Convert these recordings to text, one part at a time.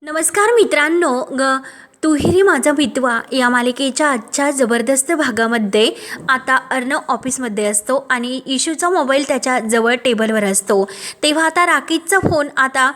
नमस्कार मित्रांनो, तूही रे माझा मितवा या मालिकेच्या आजच्या जबरदस्त भागामध्ये आता अर्णव ऑफिसमध्ये असतो आणि इशूचा मोबाईल त्याच्या जवळ टेबलवर असतो. तेव्हा आता राकेशचा फोन आता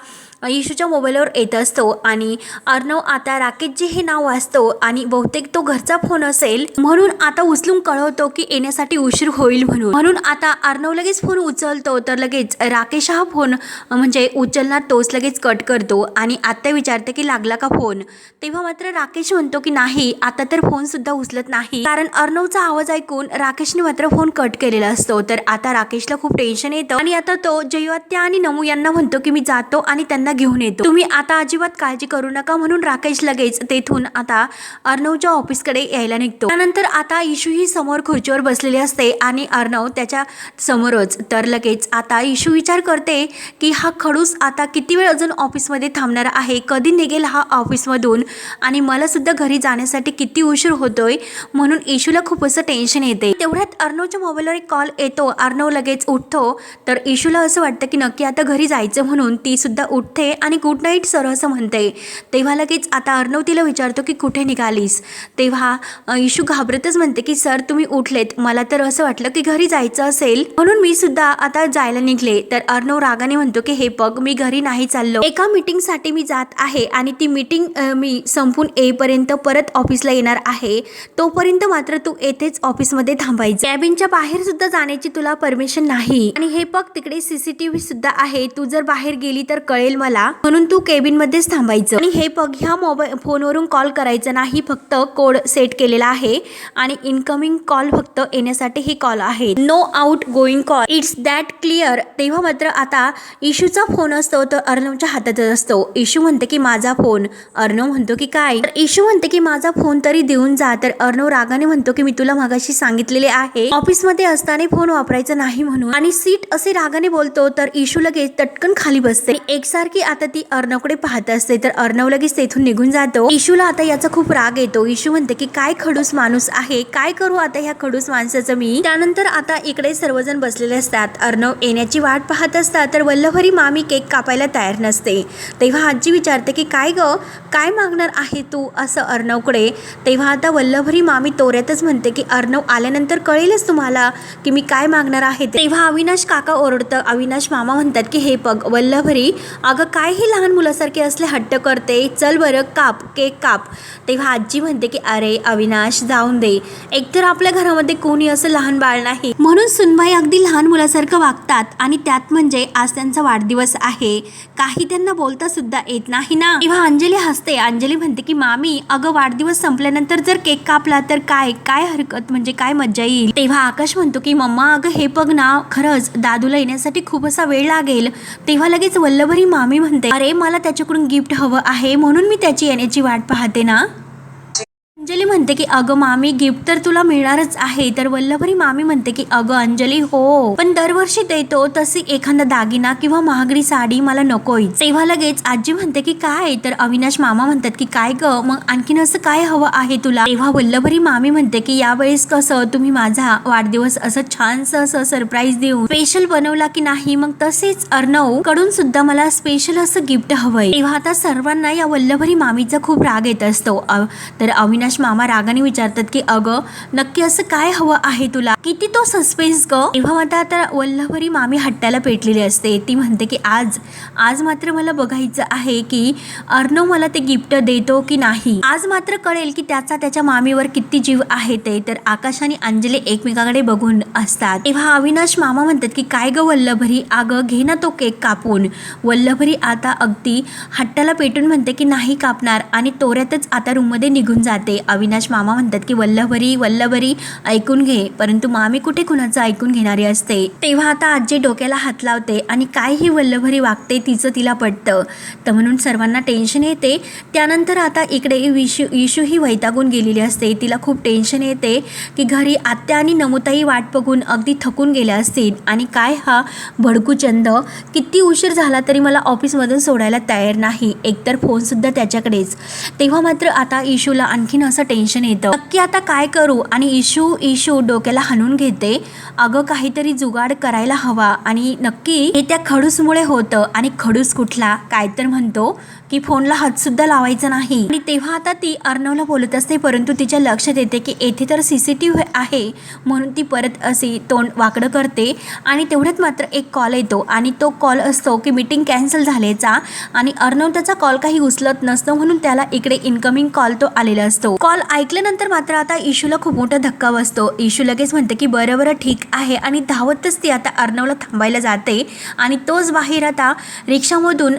इशूच्या मोबाईलवर येत असतो आणि अर्णव आता राकेशचे हे नाव वाचतो आणि बहुतेक तो घरचा फोन असेल म्हणून आता उचलून कळवतो की येण्यासाठी उशीर होईल म्हणून आता अर्णव लगेच फोन उचलतो तर लगेच राकेश हा फोन म्हणजे उचलणार तोच लगेच कट करतो आणि आत्या विचारते की लागला का फोन. तेव्हा मात्र राकेश म्हणतो की नाही, आता तर फोन सुद्धा उचलत नाही, कारण अर्णवचा आवाज ऐकून राकेशने मात्र फोन कट केलेला असतो. तर आता राकेशला खूप टेन्शन येतं आणि आता तो जयू आत्या आणि नमू यांना म्हणतो की मी जातो आणि त्यांना घेऊन येतो, तुम्ही आता अजिबात काळजी करू नका. म्हणून राकेश लगेच तेथून आता अर्णवच्या ऑफिसकडे यायला निघतो. त्यानंतर आता इशू ही समोर खुर्चीवर बसलेली असते आणि अर्णव त्याच्या समोरच. तर लगेच आता इशू विचार करते की हा खडूस आता किती वेळ अजून ऑफिसमध्ये थांबणार आहे, कधी निघेल हा ऑफिसमधून आणि मला सुद्धा घरी जाण्यासाठी किती उशीर होतोय. म्हणून इशूला खूप असं टेन्शन येते. तेवढ्यात अर्णवच्या मोबाईलवर एक कॉल येतो. अर्णव लगेच उठतो. तर इशूला असं वाटतं की नक्की आता घरी जायचं म्हणून ती सुद्धा उठते आणि गुड नाईट सर असं म्हणते. तेव्हा लगेच आता अर्णव तिला विचारतो की कुठे निघालीस. तेव्हा इशू घाबरतच म्हणते की सर तुम्ही उठलेत, मला तर असं वाटलं की घरी जायचं असेल म्हणून मी सुद्धा आता जायला निघले. तर अर्णव रागाने म्हणतो की हे बघ, मी घरी नाही चाललो, एका मीटिंगसाठी मी जात आहे आणि ती मीटिंग मी संपून येईपर्यंत परत ऑफिसला येणार आहे, तोपर्यंत मात्र तू येथेच ऑफिसमध्ये थांबायचं, कॅबिनच्या बाहेर सुद्धा जाण्याची तुला परमिशन नाही आणि हे बघ तिकडे सीसीटीव्ही सुद्धा आहे, तू जर बाहेर गेली तर कळेल मला, म्हणून तू केबिन मध्येच थांबायचं आणि हे बघ ह्या मोबाईल फोनवरून कॉल करायचं नाही, फक्त कोड सेट केलेला आहे आणि इनकमिंग कॉल फक्त येण्यासाठी ही कॉल आहे, no outgoing call, it's that clear. तेव्हा मात्र आता इशूचा फोन असतो तर अर्णवच्या हातातच असतो. इशू म्हणते की माझा फोन. अर्णव म्हणतो की काय. तर इशू म्हणते की माझा फोन तरी देऊन जा. तर अर्णव रागाने म्हणतो की मी तुला मागाशी सांगितलेले आहे ऑफिसमध्ये असताना फोन वापरायचा नाही म्हणून, आणि सीट असे रागाने बोलतो. तर इशू लगेच तटकन खाली बसते. एकसारखी आता ती अर्णवकडे पाहत असते. तर अर्णव लगेच तेथून निघून जातो. इशूला आता याचा खूप राग येतो. इशू म्हणते की काय खडूस माणूस आहे, काय करू आता ह्या खडूस माणसाचं मी. त्यानंतर आता इकडे सर्वजण बसलेले असतात. अर्णव येण्याची वाट पाहत असतात. तर वल्लभरी मामी केक कापायला तयार नसते. तेव्हा आजी विचारते की काय ग, काय मागणार आहे तू असं अर्णवकडे. तेव्हा आता वल्लभरी मामी तोऱ्यातच म्हणते की अर्णव आल्यानंतर कळेलच तुम्हाला की मी काय मागणार आहे. तेव्हा अविनाश काका ओरडतं. अविनाश मामा म्हणतात की हे बघ वल्लभरी, अगं काय हे लहान मुलासारखे असले हट्ट करते, चल बरं काप, केक काप. तेव्हा आजी म्हणते की अरे अविनाश जाऊन दे, एकतर आपल्या घरामध्ये कोणी असं लहान बाळ नाही म्हणून सुनबाई अगदी लहान मुलासारखं वागतात आणि त्यात म्हणजे आज त्यांचा वाढदिवस आहे, काही त्यांना बोलता सुद्धा येत नाही ना. तेव्हा अंजली हसते. अंजली म्हणते की मामी अगं वाढदिवस संपल्यानंतर जर केक कापला तर काय काय हरकत, म्हणजे काय मज्जा येईल. तेव्हा आकाश म्हणतो की मम्मा अगं हे बघ ना, खरंच दादूला येण्यासाठी खूप असा वेळ लागेल. तेव्हा लगेच वल्लभरी मामी म्हणते अरे मला त्याच्याकडून गिफ्ट हवं आहे म्हणून मी त्याची येण्याची वाट पाहते ना. अंजली म्हणते की अगं मामी गिफ्ट तर तुला मिळणारच आहे. तर वल्लभरी मामी म्हणते की अगं अंजली हो, पण दरवर्षी देतो तशी एखादा दागिना किंवा महागडी साडी मला नकोय. तेव्हा लगेच आजी म्हणते की काय. तर अविनाश मामा म्हणतात की काय ग, मग आणखीन असं काय हवं आहे तुला. तेव्हा वल्लभरी मामी म्हणते की यावेळेस कसं तुम्ही माझा वाढदिवस असं छानसं असं सरप्राईज देऊन स्पेशल बनवला की नाही, मग तसेच अर्णव कडून सुद्धा मला स्पेशल असं गिफ्ट हवंय. तेव्हा आता सर्वांना या वल्लभरी मामीचा खूप राग येत असतो. तर अविनाश मामा रागाने विचारतात की अगं नक्की असं काय हवं आहे तुला, किती तो सस्पेन्स ग. तेव्हा आता वल्लभरी मामी हट्टाला पेटलेली असते. ती म्हणते की आज मात्र मला बघायचं आहे की अर्णव मला ते गिफ्ट देतो की नाही, आज मात्र कळेल की त्याच्या मामीवर किती जीव आहे ते. तर आकाश आणि अंजली एकमेकाकडे बघून असतात. तेव्हा अविनाश मामा म्हणतात की काय ग वल्लभरी, अगं घे ना तो केक कापून. वल्लभरी आता अगदी हट्टाला पेटून म्हणते की नाही कापणार आणि तोऱ्यातच आता रूममध्ये निघून जाते. अविनाश मामा म्हणतात की वल्लभरी ऐकून घे, परंतु मामी कुठे कुणाचं ऐकून घेणारी असते. तेव्हा आता आजी डोक्याला हात लावते आणि काय ही वल्लभरी वागते तिचं तिला पटतं. तर म्हणून सर्वांना टेन्शन येते. त्यानंतर आता इकडे इशू ही वैतागून गेलेली असते. तिला खूप टेन्शन येते की घरी आत्या आणि नमुताई वाट बघून अगदी थकून गेल्या असतील आणि काय हा भडकूचंद किती उशीर झाला तरी मला ऑफिसमधून सोडायला तयार नाही, एकतर फोनसुद्धा त्याच्याकडेच. तेव्हा मात्र आता इशूला आणखीन असं टेन्शन येतं, नक्की आता काय करू. आणि इशू डोक्याला हाणून घेते, अगं काहीतरी जुगाड करायला हवा आणि नक्की हे त्या खडूसमुळे होतं. आणि खडूस कुठला, काय तर म्हणतो की फोनला हात सुद्धा लावायचा नाही. आणि तेव्हा आता ती अर्णवला बोलत असते, परंतु तिच्या लक्षात येते की येथे तर CCTV आहे, म्हणून ती परत अशी तोंड वाकडं करते. आणि तेवढ्यात मात्र एक कॉल येतो आणि तो कॉल असतो की मीटिंग कॅन्सल झाल्याचा. आणि अर्णव त्याचा कॉल काही उचलत नसतो, म्हणून त्याला इकडे इनकमिंग कॉल तो आलेला असतो. कॉल ऐकल्यानंतर मात्र आता इशूला खूप मोठा धक्का बसतो. इशू लगेच म्हणते की बरं ठीक आहे आणि धावतच ती आता अर्णवला थांबायला जाते. आणि तोच बाहेर आता रिक्षामधून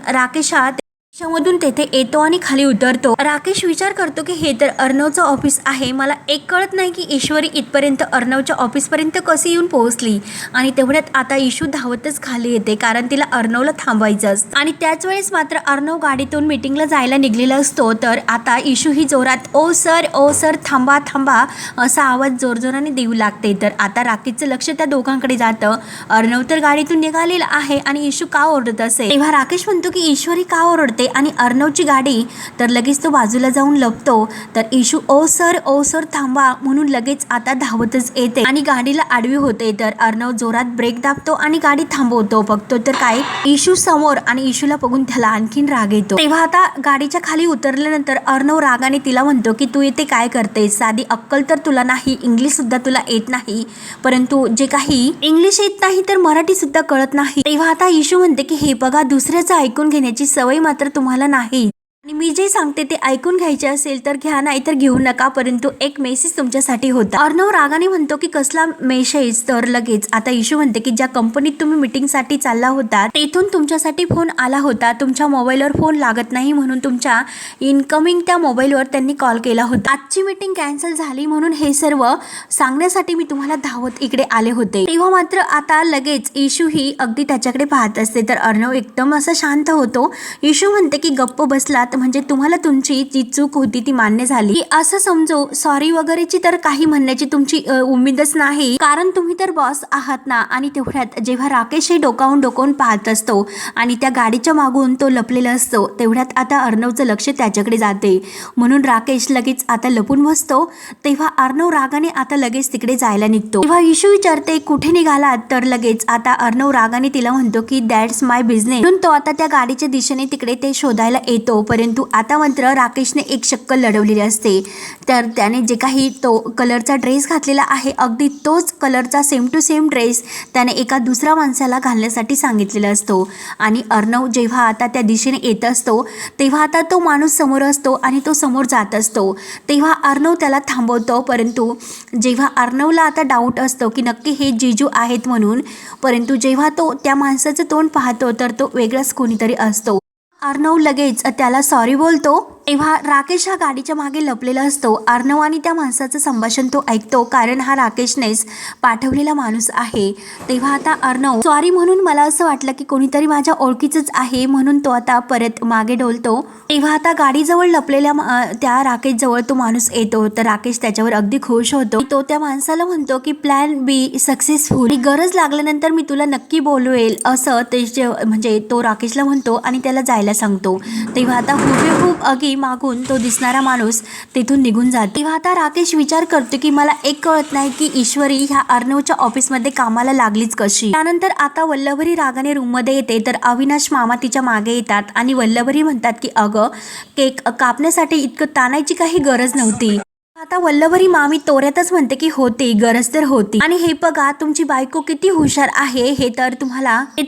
रिक्षामधून तेथे येतो आणि खाली उतरतो. राकेश विचार करतो की हे तर अर्णवचं ऑफिस आहे. मला एक कळत नाही की ईश्वरी इथपर्यंत अर्णवच्या ऑफिसपर्यंत कशी येऊन पोहोचली. आणि तेवढ्यात आता इशू धावतच खाली येते, कारण तिला अर्णवला थांबवायचं असतं. आणि त्याच वेळेस मात्र अर्णव गाडीतून मीटिंगला जायला निघलेला असतो. तर आता इशू ही जोरात ओ सर थांबा थांबा असा आवाज जोरजोराने देऊ लागते. तर आता राकेशचं लक्ष त्या दोघांकडे जातं. अर्णव तर गाडीतून निघालेला आहे आणि इशू का ओरडत असेल. तेव्हा राकेश म्हणतो की ईश्वरी का ओरडते आणि अर्णवची गाडी. तर लगेच तो बाजूला जाऊन लपतो. तर इशू ओ सर थांबा म्हणून लगेच आता धावतच येते आणि गाडीला आडवी होते. तर अर्णव जोरात ब्रेक दाबतो आणि गाडी थांबवतो. बघतो तर काय, इशू समोर. आणि इशूला बघून त्याला आणखीन राग येतो. तेव्हा आता गाडीच्या खाली उतरल्यानंतर अर्णव रागाने तिला म्हणतो की तू इथे काय करते, साधी अक्कल तर तुला नाही, इंग्लिश सुद्धा तुला येत नाही, परंतु जे काही इंग्लिश येत नाही तर मराठी सुद्धा कळत नाही. तेव्हा आता इशू म्हणते की हे बघा, दुसऱ्याचं ऐकून घेण्याची सवय मात्र तुम्हाला नाही. आणि मी जे सांगते ते ऐकून घ्यायचे असेल तर घ्या, नाही तर घेऊ नका, परंतु एक मेसेज तुमच्यासाठी होता. अर्णव रागाने म्हणतो की कसला मेसेज. तर लगेच आता इशू म्हणते की ज्या कंपनीत तुम्ही मीटिंगसाठी चालला होता तेथून तुमच्यासाठी फोन आला होता. तुमच्या मोबाईलवर फोन लागत नाही म्हणून तुमच्या इनकमिंग त्या मोबाईलवर त्यांनी कॉल केला होता. आजची मीटिंग कॅन्सल झाली म्हणून हे सर्व सांगण्यासाठी मी तुम्हाला धावत इकडे आले होते. तेव्हा मात्र आता लगेच इशू ही अगदी त्याच्याकडे पाहत असते. तर अर्णव एकदम असा शांत होतो. इशू म्हणते की गप्प बसलात म्हणजे तुम्हाला तुमची जी चूक होती ती मान्य झाली असं समजू. सॉरी वगैरेची तर काही म्हणण्याची तुमची उमेदच नाही, कारण तुम्ही तर बॉस आहात ना. आणि तेवढ्यात जेव्हा राकेश हे डोकावून पाहत असतो आणि त्या गाडीच्या मागून तो लपलेला असतो, तेवढ्यात आता अर्णवचं लक्ष त्याच्याकडे जाते, म्हणून राकेश लगेच आता लपून बसतो. तेव्हा अर्णव रागाने आता लगेच तिकडे जायला निघतो. तेव्हा इशू विचारते कुठे निघालात. तर लगेच आता अर्णव रागाने तिला म्हणतो की दॅट्स माय बिझनेस, म्हणून तो आता त्या गाडीच्या दिशेने तिकडे ते शोधायला येतो. परंतु आता मात्र राकेशने एक शक्कल लढवलेली असते. तर त्याने जे काही तो कलरचा ड्रेस घातलेला आहे, अगदी तोच कलरचा सेम टू सेम ड्रेस त्याने एका दुसऱ्या माणसाला घालण्यासाठी सांगितलेला असतो. आणि अर्णव जेव्हा आता त्या दिशेने येत असतो तेव्हा आता तो माणूस समोर असतो आणि तो समोर जात असतो. तेव्हा अर्णव त्याला थांबवतो. परंतु जेव्हा अर्णवला आता डाऊट असतो की नक्की हे जीजू आहेत म्हणून, परंतु जेव्हा तो त्या माणसाचं तोंड पाहतो तर तो वेगळाच कोणीतरी असतो. अर्णव लगेच त्याला सॉरी बोलतो. तेव्हा राकेश हा गाडीच्या मागे लपलेला असतो. अर्णव आणि त्या माणसाचं संभाषण तो ऐकतो, कारण हा राकेशनेच पाठवलेला माणूस आहे. तेव्हा आता अर्णव सॉरी म्हणून मला असं वाटलं की कोणीतरी माझ्या ओळखीचंच आहे, म्हणून तो आता परत मागे डोलतो. तेव्हा आता गाडीजवळ लपलेल्या त्या राकेश जवळ तो माणूस येतो. तर राकेश त्याच्यावर अगदी खुश होतो. तो त्या माणसाला म्हणतो की प्लॅन बी सक्सेसफुल, गरज लागल्यानंतर मी तुला नक्की बोलवेल असं ते म्हणजे तो राकेशला म्हणतो आणि त्याला जायला सांगतो. तेव्हा आता हुबेहूब अगी मागून तो दिसणारा माणूस तिथून निघून जातो. तेव्हा आता राकेश विचार करतो की मला एक कळत नाही की ईश्वरी ह्या अर्णवच्या ऑफिसमध्ये कामाला लागलीच कशी. त्यानंतर आता वल्लभरी रागाने रूममध्ये येते. तर अविनाश मामा तिच्या मागे येतात आणि वल्लभरी म्हणतात की अगं, केक कापण्यासाठी इतकं ताणायची काही गरज नव्हती. आता वल्लभरी मामी तोऱ्यातच म्हणते की होती, गरज तर होती. आणि हे बघा तुमची बायको किती हुशार आहे, हे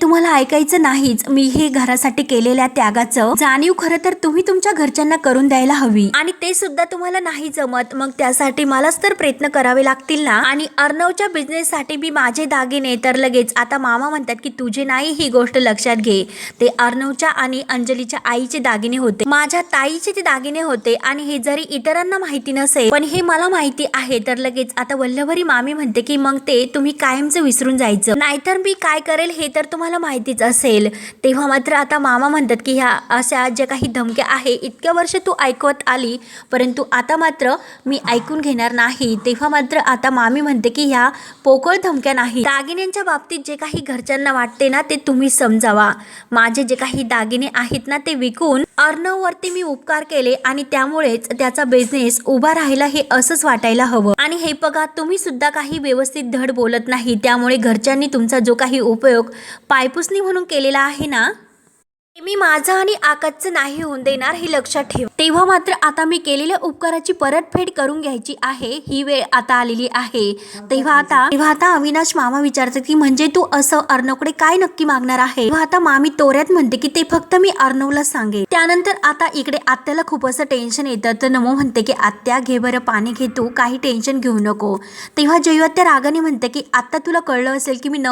तुम्हाला ऐकायचं नाहीच. मी हे घरासाठी केलेल्या त्यागाचं जाणीव खरं तर तुम्ही तुमच्या घरच्यांना करून द्यायला हवी, आणि ते सुद्धा तुम्हाला नाही जमत. मग त्यासाठी मलाच तर प्रयत्न करावे लागतील ना. आणि अर्णवच्या बिझनेस साठी मी माझे दागिने. तर लगेच आता मामा म्हणतात की तुझे नाही, ही गोष्ट लक्षात घे, ते अर्णवच्या आणि अंजलीच्या आईचे दागिने होते, माझ्या ताईचे ते दागिने होते. आणि हे जरी इतरांना माहिती नसेल पण हे मला माहिती आहे. तर लगेच आता वल्लभरी मामी म्हणते की मग ते तुम्ही कायमचं विसरून जायचं, नाहीतर मी काय करेल हे तर तुम्हाला माहितीच असेल. तेव्हा मात्र आता मामा म्हणतात की ह्या अशा ज्या काही धमक्या आहे इतक्या वर्ष तू ऐकवत आली, परंतु आता मात्र मी ऐकून घेणार नाही. तेव्हा मात्र आता मामी म्हणते की ह्या पोकळ धमक्या नाही, दागिन्यांच्या बाबतीत जे काही घरच्यांना वाटते ना ते तुम्ही समजावा. माझे जे काही दागिने आहेत ना ते विकून अर्णववरती मी उपकार केले आणि त्यामुळेच त्याचा बिझनेस उभा राहिला, हे असंच वाटायला हवं. आणि हे बघा तुम्ही सुद्धा काही व्यवस्थित धड बोलत नाही, त्यामुळे घरच्यांनी तुमचा जो काही उपयोग पायपुसणी म्हणून केलेला आहे ना मी माझं आणि आकाशचं नाही होऊन देणार हे लक्षात ठेव. तेव्हा मात्र आता मी केलेल्या उपकाराची परतफेड करून घ्यायची आहे, ही वेळ आता आलेली आहे. तेव्हा आता अविनाश मामा विचारतात की म्हणजे तू असं अर्णवकडे काय नक्की मागणार आहे. तेव्हा आता मामी तोऱ्यात म्हणते की ते फक्त मी अर्णवला सांगेन. त्यानंतर आता इकडे आत्याला खूप असं टेन्शन येतं, तर नमो म्हणते की आत्या घे बरं पाणी घे, तू काही टेन्शन घेऊ नको. तेव्हा जयू आत्या रागाने म्हणते की आता तुला कळलं असेल की मी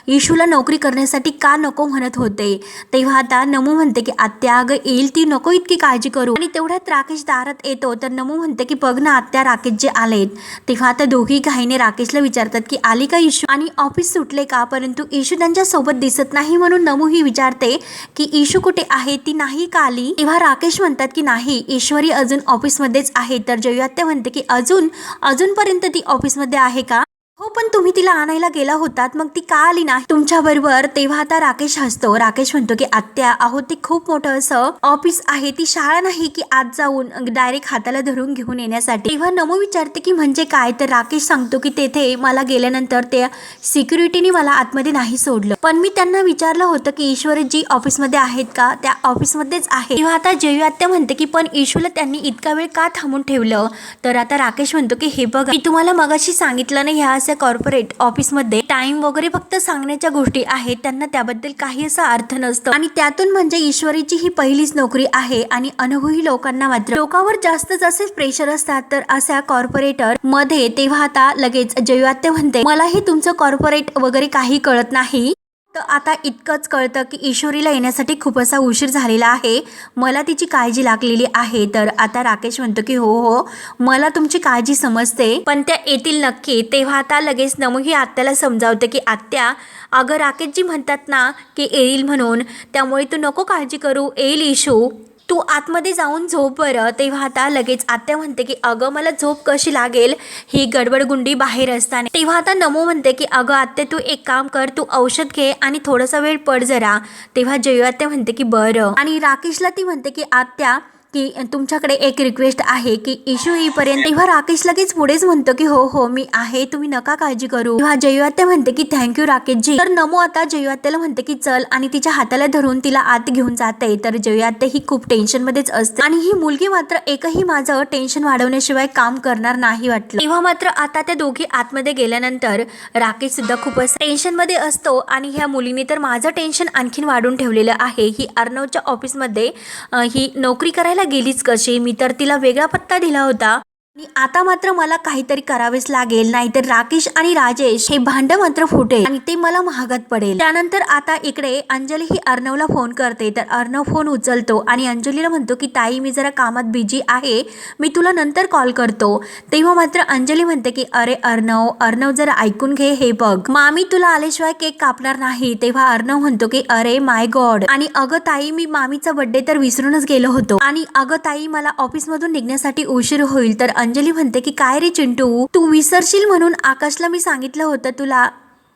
इशूला नोकरी करण्यासाठी का नको म्हणत होते. तेव्हा आता नमू म्हणते की आत्या अगं येईल ती, नको इतकी काळजी करू. आणि तेवढ्यात राकेश दारात येतो, तर नमू म्हणते की बघ ना आत्या राकेश जे आलेत. तेव्हा आता दोघी घाईने राकेशला विचारतात की आली का इशू आणि ऑफिस सुटले का, परंतु इशू त्यांच्या सोबत दिसत नाही म्हणून नमू ही विचारते की इशू कुठे आहे, ती नाही का आली. तेव्हा राकेश म्हणतात की नाही ईश्वरी अजून ऑफिसमध्येच आहे. तर जयू आत्या म्हणते की अजूनपर्यंत ती ऑफिसमध्ये आहे का. हो पण तुम्ही तिला आणायला गेला होतात, मग ती का आली नाही तुमच्या बरोबर. तेव्हा आता राकेश हसतो. राकेश म्हणतो की आत्या अहो ते खूप मोठं असं ऑफिस आहे, ती शाळा नाही की आज जाऊन डायरेक्ट हाताला धरून घेऊन येण्यासाठी. तेव्हा नमो विचारते की म्हणजे काय. तर राकेश सांगतो की तेथे मला गेल्यानंतर त्या सिक्युरिटीने मला आतमध्ये नाही सोडलं, पण मी त्यांना विचारलं होतं की ईश्वरीजी ऑफिसमध्ये आहेत का, त्या ऑफिसमध्येच आहे. तेव्हा आता जयू आत्या म्हणते की पण इशूला त्यांनी इतका वेळ का थांबून ठेवलं. तर आता राकेश म्हणतो की हे बघा मी तुम्हाला मगाशी सांगितलं नाही, ह्या कॉर्पोरेट ऑफिसमध्ये टाइम वगैरे फक्त सांगण्याच्या गोष्टी आहेत, त्यांना त्याबद्दल काही असा अर्थ नसतो. आणि त्यातून म्हणजे ईश्वरीची ही पहिलीच नोकरी आहे आणि अनुभवी लोकांना मात्र लोकांवर जास्तच असे प्रेशर असतात, तर अशा कॉर्पोरेटर मध्ये. तेव्हा आता लगेच जयू आत्या म्हणते मलाही तुमचं कॉर्पोरेट वगैरे काही कळत नाही, तर आता इतकंच कळतं की ईश्वरीला येण्यासाठी खूप असा उशीर झालेला आहे, मला तिची काळजी लागलेली आहे. तर आता राकेश म्हणतो की हो मला तुमची काळजी समजते, पण त्या येतील नक्की. तेव्हा आता लगेच नमू ही आत्याला समजावते की आत्या अगं राकेशजी म्हणतात ना की येईल म्हणून, त्यामुळे तू नको काळजी करू, येईल इशू, तू आतमध्ये जाऊन झोप बरं. तेव्हा आता लगेच आत्या म्हणते की अगं मला झोप कशी लागेल, ही गडबडगुंडी बाहेर असताना. तेव्हा आता नमो म्हणते की अगं आत्या तू एक काम कर, तू औषध घे आणि थोडासा वेळ पड जरा. तेव्हा जयू आत्या म्हणते की बरं. आणि राकेशला ती म्हणते की आत्या की तुमच्याकडे एक रिक्वेस्ट आहे की इशू येईपर्यंत. तेव्हा राकेश लगेच पुढेच म्हणतो की हो मी आहे, तुम्ही नका काळजी करू. तेव्हा जयू आत्या म्हणते की थँक्यू राकेशजी. तर नमो आता जयू आत्याला म्हणते की चल आणि तिच्या हाताला धरून तिला आत घेऊन जाते. तर जयू आत्या ही खूप टेन्शन मध्येच असते आणि ही मुलगी मात्र एकही माझं टेन्शन वाढवण्याशिवाय काम करणार नाही वाटलं. तेव्हा मात्र आता त्या दोघी आतमध्ये गेल्यानंतर राकेश सुद्धा खूपच टेन्शन मध्ये असतो आणि ह्या मुलीने तर माझं टेन्शन आणखीन वाढून ठेवलेलं आहे. ही अर्णवच्या ऑफिसमध्ये ही नोकरी करायला गेलीच कशी, मी तर तिला वेगळा पत्ता दिला होता आणि आता मात्र मला काहीतरी करावेच लागेल, नाहीतर राकेश आणि राजेश हे भांड मात्र फुटेल आणि ते मला महागात पडेल. त्यानंतर आता इकडे अंजली ही अर्णवला फोन करते, तर अर्णव फोन उचलतो आणि अंजलीला म्हणतो की ताई मी जरा कामात बिझी आहे, मी तुला नंतर कॉल करतो. तेव्हा मात्र अंजली म्हणते की अरे अर्णव जरा ऐकून घे, हे बघ मामी तुला आल्याशिवाय केक कापणार नाही. तेव्हा अर्णव म्हणतो की अरे माय गॉड, आणि अगं ताई मी मामीचा बर्थडे तर विसरूनच गेलो होतो, आणि अगं ताई मला ऑफिसमधून निघण्यासाठी उशीर होईल. तर अंजली म्हणते की काय रे चिंटू, तू विसरशील म्हणून आकाशला मी सांगितलं होतं तुला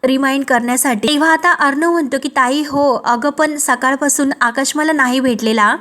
रिमाइंड करण्यासाठी. तेव्हा आता अर्णव म्हणतो की ताई हो अगं पण सकाळपासून आकाश मला नाही भेटलेला.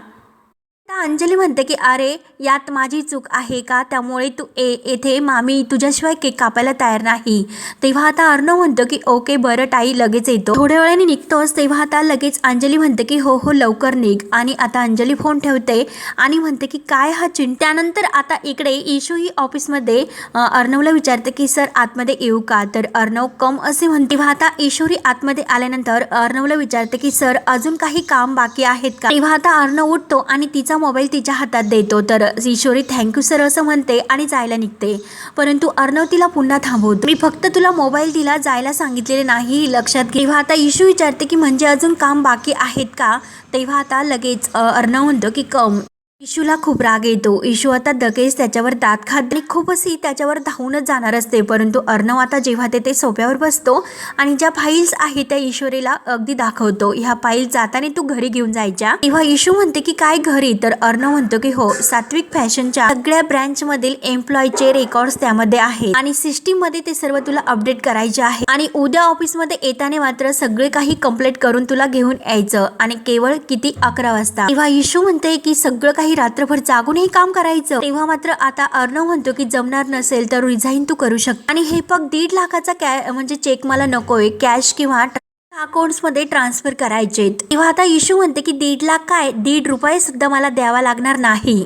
अंजली म्हणते की अरे यात माझी चूक आहे का, त्यामुळे तू येथे मामी तुझ्याशिवाय केक कापायला तयार नाही. तेव्हा आता अर्णव म्हणतो की ओके बरं ताई लगेच येतो. थोड्या वेळाने निघतोच. तेव्हा आता लगेच अंजली म्हणते की हो लवकर निघ. आणि आता अंजली फोन ठेवते आणि म्हणते की काय हा त्यानंतर आता इकडे इशू ही ऑफिसमध्ये अर्णवला विचारते की सर आतमध्ये येऊ का. तर अर्णव कम असे म्हणते. तेव्हा आता ईश्वरी आतमध्ये आल्यानंतर अर्णवला विचारते की सर अजून काही काम बाकी आहेत का. तेव्हा आता अर्णव उठतो आणि तिचा मोबाईल तिच्या हातात देतो. तर ईश्वरी थँक्यू सर असं म्हणते आणि जायला निघते, परंतु अर्णव तिला पुन्हा थांबवतो. मी फक्त तुला मोबाईल दिला, जायला सांगितलेले नाही, लक्षात घे. तेव्हा आता इशू विचारते की म्हणजे अजून काम बाकी आहेत का. तेव्हा आता लगेच अर्णव म्हणतो की कम. इशूला खूप राग येतो. इशू आता लगेच त्याच्यावर दात खात आणि खूप अशी त्याच्यावर धावूनच जाणार असते, परंतु अर्णव आता जेव्हा ते सोफ्यावर बसतो आणि ज्या फाईल्स आहेत त्या ईश्वरीला अगदी दाखवतो, ह्या फाईल जाताना तू घरी घेऊन जायच्या. तेव्हा इशू म्हणते की काय घरी. तर अर्णव म्हणतो की हो सात्विक फॅशनच्या सगळ्या ब्रँच मधील एम्प्लॉयचे रेकॉर्ड्स त्यामध्ये आहेत आणि सिस्टीम मध्ये ते सर्व तुला अपडेट करायचे आहे, आणि उद्या ऑफिसमध्ये येताना मात्र सगळे काही कंप्लीट करून तुला घेऊन यायचं, आणि केवळ किती 11 वाजता. तेव्हा इशू म्हणते की सगळं काही रात्रभर जागून हे काम करायचं. तेव्हा मात्र आता अर्णव म्हणतो की जमणार नसेल तर रिझाईन तू करू शकतो, आणि हे फक्त 1.5 लाखाचा म्हणजे चेक मला नकोय, कॅश किंवा अकाउंट्समध्ये ट्रान्सफर करायचे. तेव्हा आता इशू म्हणते की 1.5 लाख काय, 1.5 रुपये सुद्धा मला द्यावा लागणार नाही,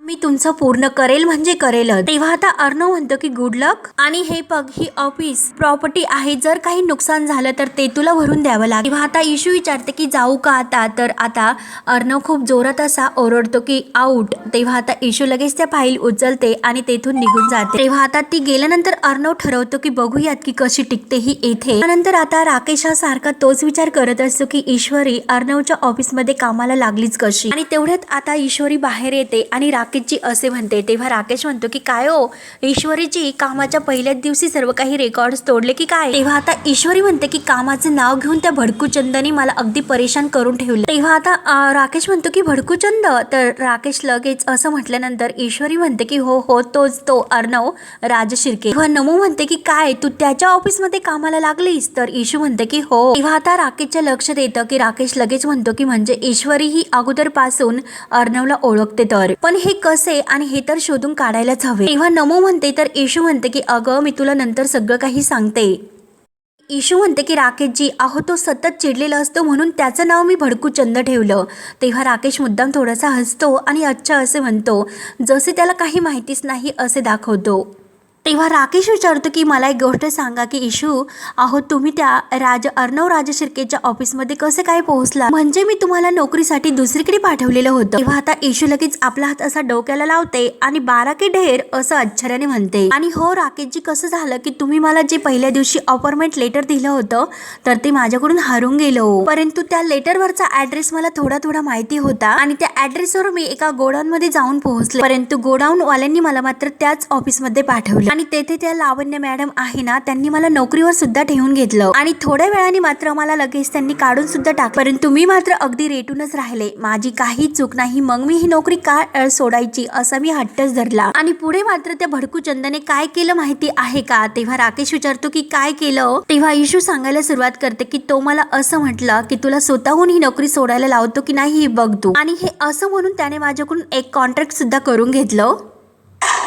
मी तुमचं पूर्ण करेल म्हणजे करेल. तेव्हा आता अर्णव म्हणतो की गुड लक, आणि हे बघ ही ऑफिस प्रॉपर्टी आहे, जर काही नुकसान झालं तर ते तुला भरून द्यावं लागेल. तेव्हा आता इशू विचारते की जाऊ का आता, तर आता अर्णव खूप जोरात असा ओरडतो की आऊट. तेव्हा आता इशू लगेच त्या फाईल उचलते आणि तेथून निघून जाते. तेव्हा आता ती गेल्यानंतर अर्णव ठरवतो की बघूयात की कशी टिकते ही येथे. त्यानंतर आता राकेश हा सारखा तोच विचार करत असतो की ईश्वरी अर्णवच्या ऑफिसमध्ये कामाला लागलीच कशी. आणि तेवढ्यात आता ईश्वरी बाहेर येते आणि राकेशजी असे म्हणते. तेव्हा राकेश म्हणतो की काय हो ईश्वरीजी, कामाच्या पहिल्याच दिवशी सर्व काही रेकॉर्ड्स तोडले की काय. तेव्हा आता ईश्वरी म्हणते की कामाचे नाव घेऊन त्या भडकूचंदनी मला अगदी परेशान करून ठेवले. तेव्हा आता राकेश म्हणतो की भडकूचंद, तर राकेश लगेच असं म्हटल्यानंतर ईश्वरी म्हणते की हो हो तोच, तो अर्णव राजशिर्के. तेव्हा नमू म्हणते की काय तू त्याच्या ऑफिसमध्ये कामाला लागलीस, तर इशू म्हणते की हो. तेव्हा आता राकेशच्या लक्षात येतं की राकेश लगेच म्हणतो की म्हणजे ईश्वरी ही अगोदर पासून अर्णवला ओळखते, तर पण हे कसे आणि हे तर शोधून काढायलाच हवे. तेव्हा नमो म्हणते, तर इशू म्हणते की अगं मी तुला नंतर सगळं काही सांगते. इशू म्हणते की राकेशजी अहो तो सतत चिडलेला असतो म्हणून त्याचं नाव मी भडकूचंद ठेवलं. तेव्हा राकेश मुद्दाम थोडासा हसतो आणि अच्छा असे म्हणतो, जसे त्याला काही माहितीच नाही असे दाखवतो. तेव्हा राकेश विचारतो की मला एक गोष्ट सांगा की इशू, अहो तुम्ही त्या अर्णव राजशिर्केच्या ऑफिसमध्ये कसे काय पोहोचला, म्हणजे मी तुम्हाला नोकरीसाठी दुसरीकडे पाठवलेलं होतं. तेव्हा आता इशू लगेच आपला हात असा डोक्याला लावते आणि 12 के ढेर असं आश्चर्याने म्हणते. आणि हो राकेशजी, कसं झालं की तुम्ही मला जे पहिल्या दिवशी अपॉइंटमेंट लेटर दिलं होतं तर ते माझ्याकडून हरून गेलं, परंतु त्या लेटरवरचा ऍड्रेस मला थोडा माहिती होता आणि त्या ऍड्रेसवर मी एका गोडाऊन मध्ये जाऊन पोहोचले, परंतु गोडाऊन वाल्यांनी मला मात्र त्याच ऑफिसमध्ये पाठवले आणि तेथे त्या लावण्य मॅडम आहे ना, त्यांनी मला नोकरीवर सुद्धा ठेवून घेतलं आणि थोड्या वेळाने मात्र मला लगेच त्यांनी काढून सुद्धा टाकलं, परंतु मी मात्र अगदी रेटूनच राहिले, माझी काही चूक नाही, मग मी ही नोकरी का सोडायची असा मी हट्टच धरला. आणि पुढे मात्र त्या भडकूचंदने काय केलं माहिती आहे का. तेव्हा राकेश विचारतो की काय केलं. तेव्हा इशू सांगायला सुरुवात करते की तो मला असं म्हटलं की तुला स्वतःहून ही नोकरी सोडायला लावतो की नाही हे बघ तू, आणि हे असं म्हणून त्याने माझ्याकडून एक कॉन्ट्रॅक्ट सुद्धा करून घेतलं.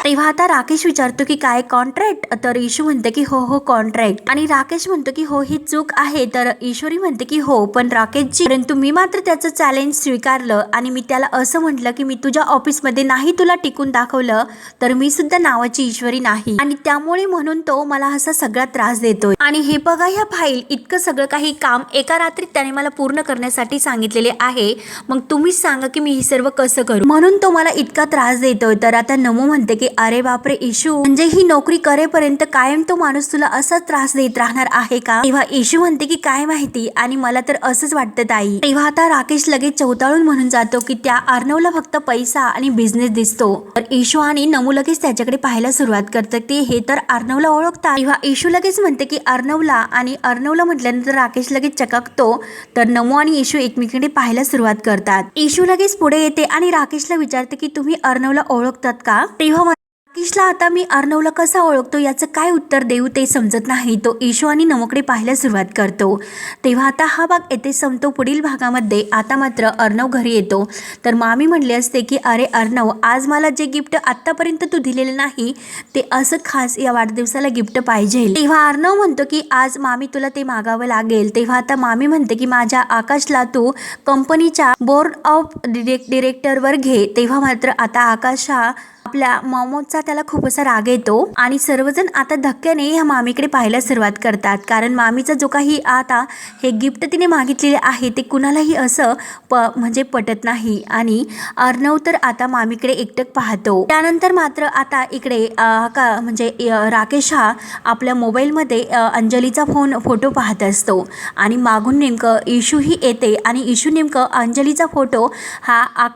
तेव्हा आता राकेश विचारतो की काय कॉन्ट्रॅक्ट, तर इशू म्हणते की हो हो कॉन्ट्रॅक्ट, आणि राकेश म्हणतो की हो ही चूक आहे, तर ईश्वरी म्हणते की हो पण राकेशजी, परंतु मी मात्र त्याचं चॅलेंज स्वीकारलं आणि मी त्याला असं म्हटलं की मी तुझ्या ऑफिसमध्ये नाही तुला टिकून दाखवलं तर मी सुद्धा नावाची ईश्वरी नाही, आणि त्यामुळे म्हणून तो मला असा सगळा त्रास देतोय. आणि हे बघा ह्या फाईल इतकं सगळं काही काम एका रात्रीत त्याने मला पूर्ण करण्यासाठी सांगितलेले आहे, मग तुम्हीच सांगा की मी हे सर्व कसं करू, म्हणून तो मला इतका त्रास देतोय. तर आता नमू म्हणते की अरे बापरे इशू, म्हणजे ही नोकरी करेपर्यंत कायम तो माणूस तुला असा त्रास देत राहणार आहे का. तेव्हा इशू म्हणते की काय माहिती, आणि मला तर असंच वाटतं ताई. तेव्हा आता राकेश लगेच चौताळून म्हणून जातो की त्या अर्णवला फक्त पैसा आणि बिझनेस दिसतो, तर इशू आणि नमू लगेच त्याच्याकडे पाहायला सुरुवात करतात ते हे तर अर्णवला ओळखतात. तेव्हा इशू लगेच म्हणते की अर्णवला, आणि अर्णवला म्हटल्यानंतर राकेश लगेच चकाकतो, तर नमू आणि इशू एकमेकांकडे पाहायला सुरुवात करतात. इशू लगेच पुढे येते आणि राकेशला विचारते की तुम्ही अर्णवला ओळखतात का. तेव्हा राकेशला आता मी अर्णवला कसा ओळखतो याचं काय उत्तर देऊ ते समजत नाही, तो इशू आणि नमूकडे पाहायला सुरुवात करतो. तेव्हा आता हा भाग येथे संपतो. पुढील भागामध्ये आता मात्र अर्णव घरी येतो, तर मामी म्हणले असते की अरे अर्णव, आज मला जे गिफ्ट आतापर्यंत तू दिलेलं नाही ते असं खास या वाढदिवसाला गिफ्ट पाहिजे. तेव्हा अर्णव म्हणतो की आज मामी तुला ते मागावं लागेल. तेव्हा आता मामी म्हणते की माझ्या आकाशला तू कंपनीच्या बोर्ड ऑफ डिरेक्टरवर घे. तेव्हा मात्र आता आकाश हा आपल्या मॉमचा त्याला खूप असा राग येतो आणि सर्वजण आता धक्क्याने ह्या मामीकडे पाहायला सुरुवात करतात, कारण मामीचा जो काही आता हे गिफ्ट तिने मागितलेले आहे ते कुणालाही असं म्हणजे पटत नाही, आणि अर्णव तर आता मामीकडे एकटक पाहतो. त्यानंतर मात्र आता इकडे म्हणजे राकेश हा आपल्या मोबाईलमध्ये अंजलीचा फोटो पाहत असतो, आणि मागून नेमकं इशूही येते आणि इशू नेमकं अंजलीचा फोटो हा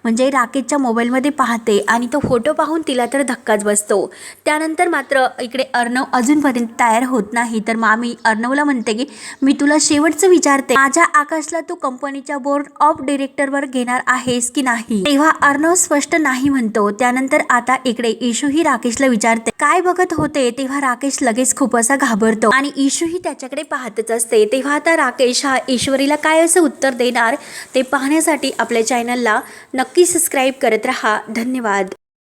म्हणजे राकेशच्या मोबाईलमध्ये पाहते, आणि तो फोटो पाहून तिला तर धक्काच बसतो. त्यानंतर मात्र इकडे अर्णव अजूनपर्यंत तयार होत नाही, तर मामी अर्णवला म्हणते की मी तुला शेवटचं विचारते, माझ्या आकाशला तू कंपनीच्या बोर्ड ऑफ डिरेक्टरवर घेणार आहेस की नाही. तेव्हा अर्णव स्पष्ट नाही म्हणतो. त्यानंतर आता इकडे इशूही राकेशला विचारते काय बघत होते. तेव्हा राकेश लगेच खूप असा घाबरतो आणि इशूही त्याच्याकडे पाहतच असते. तेव्हा आता राकेश हा ईश्वरीला काय असं उत्तर देणार ते पाहण्यासाठी आपल्या चॅनलला नक्की सबस्क्राईब करत राहा. धन्यवाद.